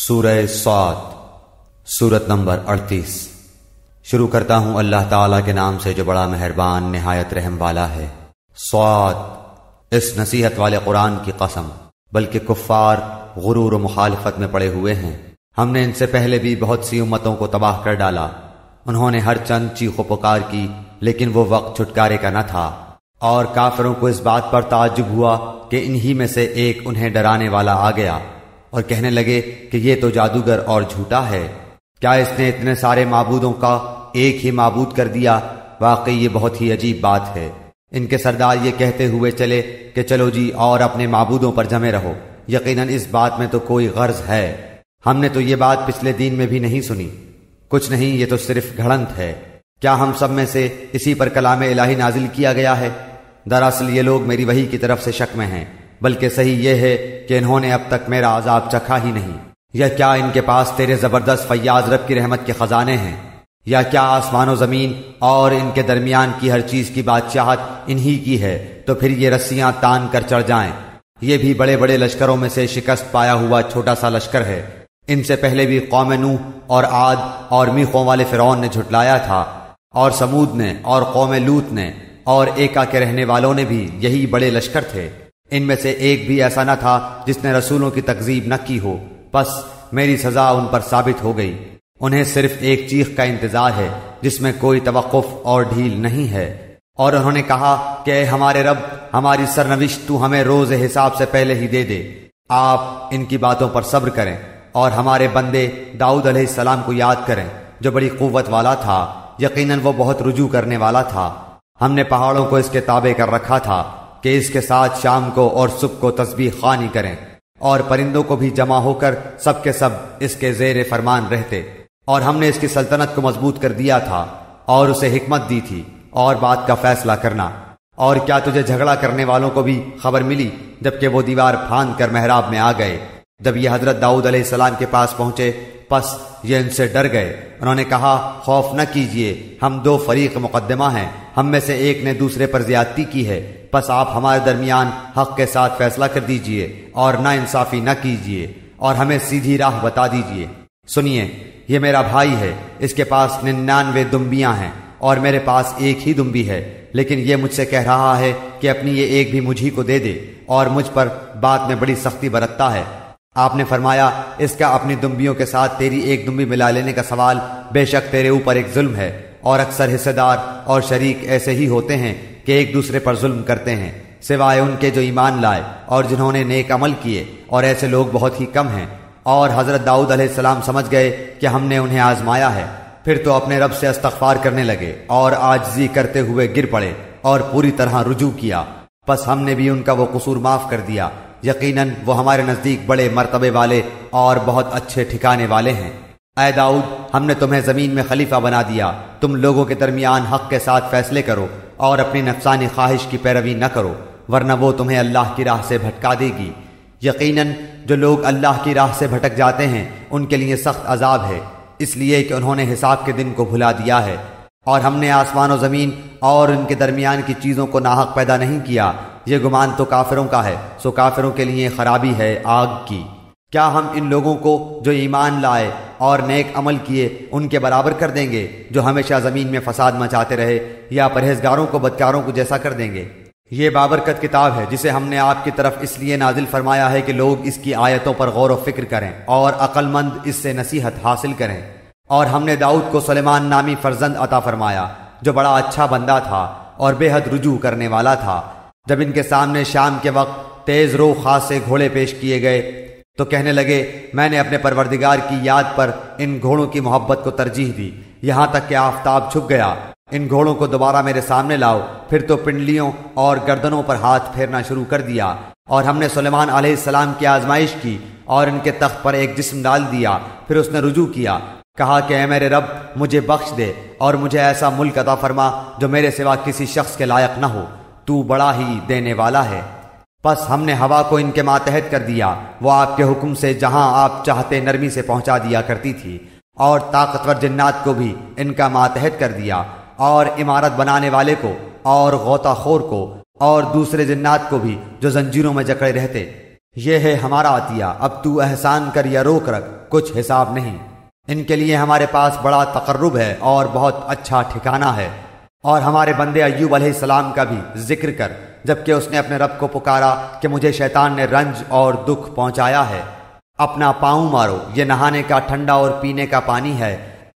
سورہ صاد سورت نمبر 38۔ شروع کرتا ہوں اللہ تعالیٰ کے نام سے جو بڑا مہربان نہایت رحم والا ہے۔ صاد، اس نصیحت والے قرآن کی قسم، بلکہ کفار غرور و مخالفت میں پڑے ہوئے ہیں۔ ہم نے ان سے پہلے بھی بہت سی امتوں کو تباہ کر ڈالا، انہوں نے ہر چند چیخ و پکار کی، لیکن وہ وقت چھٹکارے کا نہ تھا، اور کافروں کو اس بات پر تعجب ہوا کہ انہی میں سے ایک انہیں ڈرانے والا آ گیا، اور کہنے لگے کہ یہ تو جادوگر اور جھوٹا ہے، کیا اس نے اتنے سارے معبودوں کا ایک ہی معبود کر دیا؟ واقعی یہ بہت ہی عجیب بات ہے۔ ان کے سردار یہ کہتے ہوئے چلے کہ چلو جی اور اپنے معبودوں پر جمے رہو، یقیناً اس بات میں تو کوئی غرض ہے، ہم نے تو یہ بات پچھلے دین میں بھی نہیں سنی، کچھ نہیں، یہ تو صرف گھڑنت ہے۔ کیا ہم سب میں سے اسی پر کلام الہی نازل کیا گیا ہے؟ دراصل یہ لوگ میری وحی کی طرف سے شک میں ہیں، بلکہ صحیح یہ ہے کہ انہوں نے اب تک میرا عذاب چکھا ہی نہیں۔ یا کیا ان کے پاس تیرے زبردست فیاض رب کی رحمت کے خزانے ہیں؟ یا کیا آسمان و زمین اور ان کے درمیان کی ہر چیز کی بادشاہت انہی کی ہے؟ تو پھر یہ رسیاں تان کر چڑھ جائیں۔ یہ بھی بڑے بڑے لشکروں میں سے شکست پایا ہوا چھوٹا سا لشکر ہے۔ ان سے پہلے بھی قوم نوح اور عاد اور میخوں والے فرعون نے جھٹلایا تھا، اور سمود نے اور قوم لوط نے اور ایکا کے رہنے والوں نے بھی یہی بڑے لشکر تھے۔ ان میں سے ایک بھی ایسا نہ تھا جس نے رسولوں کی تکذیب نہ کی ہو، بس میری سزا ان پر ثابت ہو گئی۔ انہیں صرف ایک چیخ کا انتظار ہے جس میں کوئی توقف اور ڈھیل نہیں ہے، اور انہوں نے کہا کہ اے ہمارے رب، ہماری سرنوشت تو ہمیں روز حساب سے پہلے ہی دے دے۔ آپ ان کی باتوں پر صبر کریں اور ہمارے بندے داؤد علیہ السلام کو یاد کریں جو بڑی قوت والا تھا، یقیناً وہ بہت رجوع کرنے والا تھا۔ ہم نے پہاڑوں کو اس کے تابع کر رکھا تھا کہ اس کے ساتھ شام کو اور صبح کو تسبیح خوانی کریں، اور پرندوں کو بھی جمع ہو کر سب کے سب اس کے زیر فرمان رہتے، اور ہم نے اس کی سلطنت کو مضبوط کر دیا تھا اور اسے حکمت دی تھی اور بات کا فیصلہ کرنا۔ اور کیا تجھے جھگڑا کرنے والوں کو بھی خبر ملی جبکہ وہ دیوار پھاند کر محراب میں آ گئے؟ جب یہ حضرت داؤد علیہ السلام کے پاس پہنچے پس یہ ان سے ڈر گئے، انہوں نے کہا خوف نہ کیجئے، ہم دو فریق مقدمہ ہیں، ہم میں سے ایک نے دوسرے پر زیادتی کی ہے، بس آپ ہمارے درمیان حق کے ساتھ فیصلہ کر دیجئے اور نا انصافی نہ کیجئے، اور ہمیں سیدھی راہ بتا دیجئے۔ سنیے، یہ میرا بھائی ہے، اس کے پاس 99 دمبیاں ہیں اور میرے پاس ایک ہی دمبی ہے، لیکن یہ مجھ سے کہہ رہا ہے کہ اپنی یہ ایک بھی مجھی کو دے دے، اور مجھ پر بات میں بڑی سختی برتتا ہے۔ آپ نے فرمایا اس کا اپنی دمبیوں کے ساتھ تیری ایک دمبی ملا لینے کا سوال بے شک تیرے اوپر ایک ظلم ہے، اور اکثر حصے دار اور شریک ایسے ہی ہوتے ہیں کہ ایک دوسرے پر ظلم کرتے ہیں، سوائے ان کے جو ایمان لائے اور جنہوں نے نیک عمل کیے، اور ایسے لوگ بہت ہی کم ہیں۔ اور حضرت داؤد علیہ السلام سمجھ گئے کہ ہم نے انہیں آزمایا ہے، پھر تو اپنے رب سے استغفار کرنے لگے اور عاجزی کرتے ہوئے گر پڑے اور پوری طرح رجوع کیا، پس ہم نے بھی ان کا وہ قصور معاف کر دیا، یقیناً وہ ہمارے نزدیک بڑے مرتبے والے اور بہت اچھے ٹھکانے والے ہیں۔ اے داؤد، ہم نے تمہیں زمین میں خلیفہ بنا دیا، تم لوگوں کے درمیان حق کے ساتھ فیصلے کرو اور اپنی نفسانی خواہش کی پیروی نہ کرو، ورنہ وہ تمہیں اللہ کی راہ سے بھٹکا دے گی۔ یقیناً جو لوگ اللہ کی راہ سے بھٹک جاتے ہیں ان کے لیے سخت عذاب ہے، اس لیے کہ انہوں نے حساب کے دن کو بھلا دیا ہے۔ اور ہم نے آسمان و زمین اور ان کے درمیان کی چیزوں کو ناحق پیدا نہیں کیا، یہ گمان تو کافروں کا ہے، سو کافروں کے لیے خرابی ہے آگ کی۔ کیا ہم ان لوگوں کو جو ایمان لائے اور نیک عمل کیے ان کے برابر کر دیں گے جو ہمیشہ زمین میں فساد مچاتے رہے، یا پرہیزگاروں کو بدکاروں کو جیسا کر دیں گے؟ یہ بابرکت کتاب ہے جسے ہم نے آپ کی طرف اس لیے نازل فرمایا ہے کہ لوگ اس کی آیتوں پر غور و فکر کریں اور عقل مند اس سے نصیحت حاصل کریں۔ اور ہم نے داؤد کو سلیمان نامی فرزند عطا فرمایا جو بڑا اچھا بندہ تھا اور بے حد رجوع کرنے والا تھا۔ جب ان کے سامنے شام کے وقت تیز رو خاص سے گھوڑے پیش کیے گئے تو کہنے لگے میں نے اپنے پروردگار کی یاد پر ان گھوڑوں کی محبت کو ترجیح دی، یہاں تک کہ آفتاب چھپ گیا۔ ان گھوڑوں کو دوبارہ میرے سامنے لاؤ۔ پھر تو پنڈلیوں اور گردنوں پر ہاتھ پھیرنا شروع کر دیا، اور ہم نے سلیمان علیہ السلام کی آزمائش کی اور ان کے تخت پر ایک جسم ڈال دیا۔ پھر اس نے رجوع کیا، کہا کہ اے میرے رب، مجھے بخش دے اور مجھے ایسا ملک عطا فرما جو میرے سوا کسی شخص کے لائق نہ ہو، تو بڑا ہی دینے والا ہے۔ پس ہم نے ہوا کو ان کے ماتحت کر دیا، وہ آپ کے حکم سے جہاں آپ چاہتے نرمی سے پہنچا دیا کرتی تھی، اور طاقتور جنات کو بھی ان کا ماتحت کر دیا، اور عمارت بنانے والے کو اور غوطہ خور کو اور دوسرے جنات کو بھی جو زنجیروں میں جکڑے رہتے۔ یہ ہے ہمارا عطیہ، اب تو احسان کر یا روک رکھ، کچھ حساب نہیں۔ ان کے لیے ہمارے پاس بڑا تقرب ہے اور بہت اچھا ٹھکانہ ہے۔ اور ہمارے بندے ایوب علیہ السلام کا بھی ذکر کر، جبکہ اس نے اپنے رب کو پکارا کہ مجھے شیطان نے رنج اور دکھ پہنچایا ہے۔ اپنا پاؤں مارو، یہ نہانے کا ٹھنڈا اور پینے کا پانی ہے،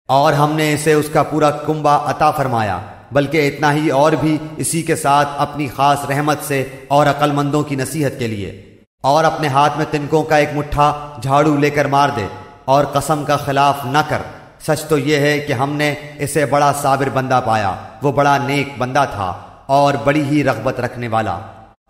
اور ہم نے اسے اس کا پورا کنبہ عطا فرمایا، بلکہ اتنا ہی اور بھی اسی کے ساتھ اپنی خاص رحمت سے اور عقل مندوں کی نصیحت کے لیے۔ اور اپنے ہاتھ میں تنکوں کا ایک مٹھا جھاڑو لے کر مار دے، اور قسم کا خلاف نہ کر، سچ تو یہ ہے کہ ہم نے اسے بڑا صابر بندہ پایا، وہ بڑا نیک بندہ تھا اور بڑی ہی رغبت رکھنے والا۔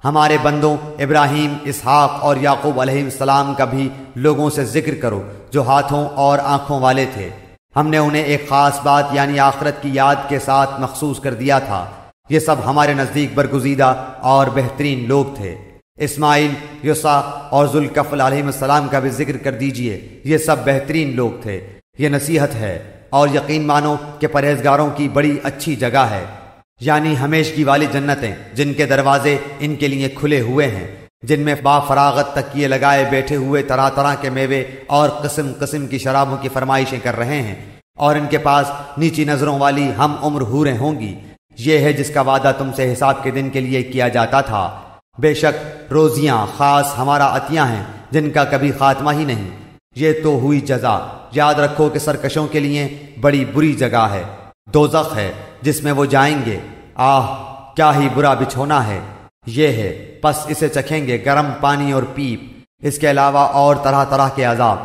ہمارے بندوں ابراہیم، اسحاق اور یعقوب علیہ السلام کا بھی لوگوں سے ذکر کرو، جو ہاتھوں اور آنکھوں والے تھے۔ ہم نے انہیں ایک خاص بات یعنی آخرت کی یاد کے ساتھ مخصوص کر دیا تھا۔ یہ سب ہمارے نزدیک برگزیدہ اور بہترین لوگ تھے۔ اسماعیل، یسع اور ذوالکفل علیہ السلام کا بھی ذکر کر دیجئے، یہ سب بہترین لوگ تھے۔ یہ نصیحت ہے، اور یقین مانو کہ پرہیزگاروں کی بڑی اچھی جگہ ہے، یعنی ہمیشگی والی جنتیں جن کے دروازے ان کے لیے کھلے ہوئے ہیں، جن میں با فراغت تکیے لگائے بیٹھے ہوئے طرح طرح کے میوے اور قسم قسم کی شرابوں کی فرمائشیں کر رہے ہیں، اور ان کے پاس نیچی نظروں والی ہم عمر حوریں ہوں گی۔ یہ ہے جس کا وعدہ تم سے حساب کے دن کے لیے کیا جاتا تھا۔ بے شک روزیاں خاص ہمارا عطیہ ہیں جن کا کبھی خاتمہ ہی نہیں۔ یہ تو ہوئی جزا، یاد رکھو کہ سرکشوں کے لیے بڑی بری جگہ ہے، دوزخ ہے جس میں وہ جائیں گے۔ آہ کیا ہی برا بچھونا ہے یہ ہے، پس اسے چکھیں گے گرم پانی اور پیپ، اس کے علاوہ اور طرح طرح کے عذاب۔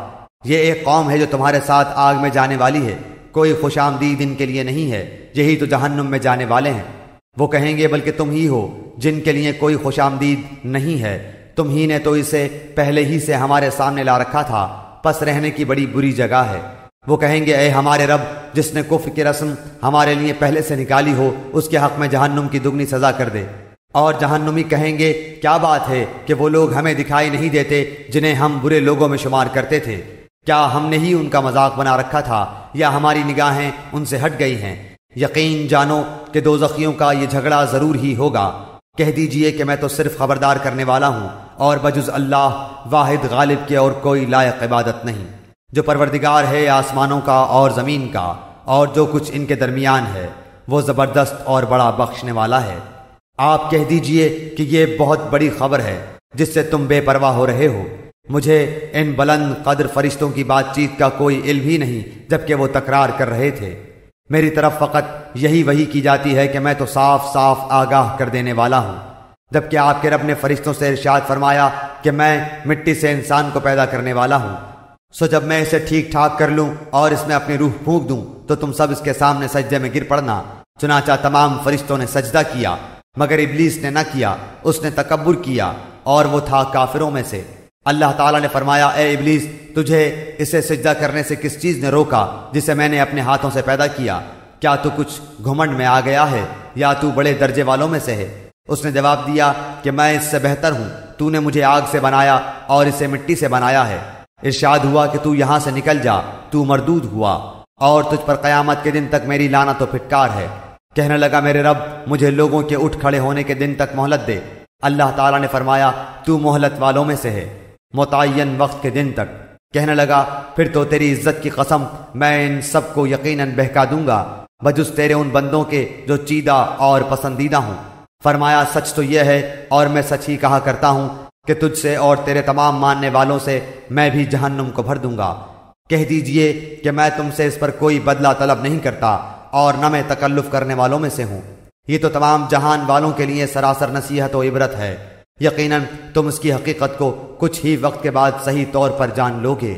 یہ ایک قوم ہے جو تمہارے ساتھ آگ میں جانے والی ہے، کوئی خوش آمدید ان کے لیے نہیں ہے، یہی تو جہنم میں جانے والے ہیں۔ وہ کہیں گے بلکہ تم ہی ہو جن کے لیے کوئی خوش آمدید نہیں ہے، تم ہی نے تو اسے پہلے ہی سے ہمارے سامنے لا رکھا تھا، پس رہنے کی بڑی بری جگہ ہے۔ وہ کہیں گے اے ہمارے رب، جس نے کفر کی رسم ہمارے لیے پہلے سے نکالی ہو، اس کے حق میں جہنم کی دگنی سزا کر دے۔ اور جہنمی کہیں گے کیا بات ہے کہ وہ لوگ ہمیں دکھائی نہیں دیتے جنہیں ہم برے لوگوں میں شمار کرتے تھے؟ کیا ہم نے ہی ان کا مذاق بنا رکھا تھا، یا ہماری نگاہیں ان سے ہٹ گئی ہیں؟ یقین جانو کہ دوزخیوں کا یہ جھگڑا ضرور ہی ہوگا۔ کہہ دیجئے کہ میں تو صرف خبردار کرنے والا ہوں، اور بجز اللہ واحد غالب کے اور کوئی لائق عبادت نہیں، جو پروردگار ہے آسمانوں کا اور زمین کا اور جو کچھ ان کے درمیان ہے، وہ زبردست اور بڑا بخشنے والا ہے۔ آپ کہہ دیجئے کہ یہ بہت بڑی خبر ہے جس سے تم بے پرواہ ہو رہے ہو۔ مجھے ان بلند قدر فرشتوں کی بات چیت کا کوئی علم ہی نہیں جبکہ وہ تکرار کر رہے تھے۔ میری طرف فقط یہی وحی کی جاتی ہے کہ میں تو صاف صاف آگاہ کر دینے والا ہوں۔ جبکہ آپ کے رب نے فرشتوں سے ارشاد فرمایا کہ میں مٹی سے انسان کو پیدا کرنے والا ہوں، سو جب میں اسے ٹھیک ٹھاک کر لوں اور اس میں اپنی روح پھونک دوں تو تم سب اس کے سامنے سجدے میں گر پڑنا۔ چنانچہ تمام فرشتوں نے سجدہ کیا مگر ابلیس نے نہ کیا، اس نے تکبر کیا اور وہ تھا کافروں میں سے۔ اللہ تعالیٰ نے فرمایا اے ابلیس، تجھے اسے سجدہ کرنے سے کس چیز نے روکا جسے میں نے اپنے ہاتھوں سے پیدا کیا؟ کیا تو کچھ گھمنڈ میں آ گیا ہے یا تو بڑے درجے والوں میں سے ہے؟ اس نے جواب دیا کہ میں اس سے بہتر ہوں، تو نے مجھے آگ سے بنایا اور اسے مٹی سے بنایا ہے۔ ارشاد ہوا کہ تو یہاں سے نکل جا، تو مردود ہوا، اور تجھ پر قیامت کے دن تک میری لعنت و پھٹکار ہے۔ کہنے لگا میرے رب مجھے لوگوں کے اٹھ کھڑے ہونے کے دن تک مہلت دے۔ اللہ تعالیٰ نے فرمایا تو مہلت والوں میں سے ہے، متعین وقت کے دن تک۔ کہنے لگا پھر تو تیری عزت کی قسم میں ان سب کو یقیناً بہکا دوں گا بجز تیرے ان بندوں کے جو چیدہ اور پسندیدہ ہوں۔ فرمایا سچ تو یہ ہے اور میں سچ ہی کہا کرتا ہوں کہ تجھ سے اور تیرے تمام ماننے والوں سے میں بھی جہنم کو بھر دوں گا۔ کہہ دیجئے کہ میں تم سے اس پر کوئی بدلہ طلب نہیں کرتا اور نہ میں تکلف کرنے والوں میں سے ہوں۔ یہ تو تمام جہان والوں کے لیے سراسر نصیحت و عبرت ہے، یقیناً تم اس کی حقیقت کو کچھ ہی وقت کے بعد صحیح طور پر جان لوگے۔